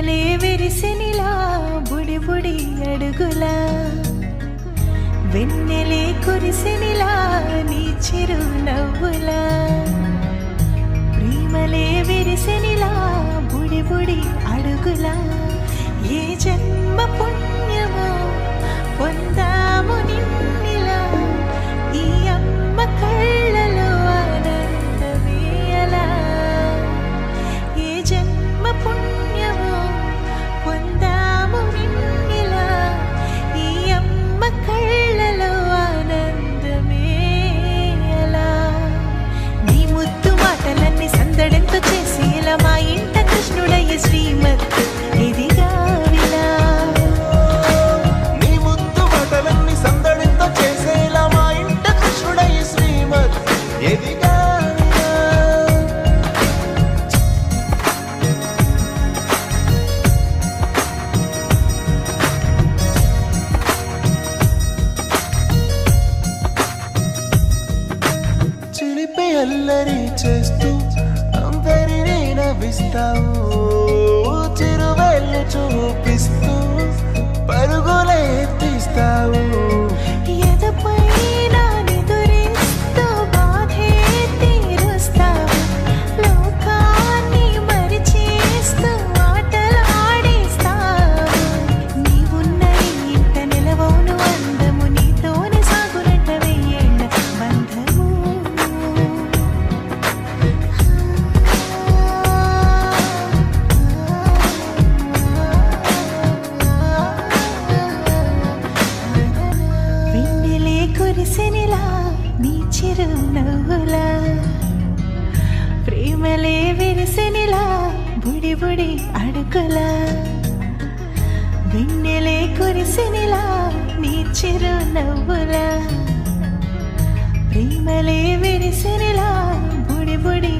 ప్రేమలే విరిసినిలా బుడి బుడి అడుగుల వెన్నెలే కురిసినిలా నీ చిరు నవ్వుల ప్రేమలే విరిసినిలా బుడి బుడి అడుగుల ఏ జన్మ పుణ్యమో పొందాము నిన్నిలా ఈ అమ్మ కళ్ళలో ఆనందమే అలా ఏ జన్మ పుణ్యమో పొందాము నిన్నిలా ఈ అమ్మ కళ్ళలో ఆనందమే అలా నీ ముద్దు మాటలన్నీ సందడంతో చేసి ఇలా మా ఇంట కృష్ణుడయ్య శ్రీమత్ ఇదిగా విలా నీ ముద్దు మాటలన్నీ సందడితో చేసేలా మా ఇంట కృష్ణుడయ్య శ్రీమత్ ఎదిగా చిలిపి అల్లరి చేస్తూ అందరినీ నవ్విస్తావు చిరువెళ్ళు చూపిస్తూ పరుగులే తీస్తావు ఎదపై నా నిదురిస్తూ బాధే తీరుస్తావు లోకాన్ని మరిచేస్తూ ఆటలాడిస్తావు నీవున్న ఇంట నిలవవును అందము నీతోనే సాగునట్ట వెయ్యేళ్ళ బంధము వెన్నెలే కురిసినిలా నీ చిరు నవ్వుల ప్రేమలే విరిసినిలా బుడి బుడి అడుగుల వెన్నెలే కురిసినిలా నీ చిరు నవ్వుల ప్రేమలే విరిసినిలా బుడి బుడి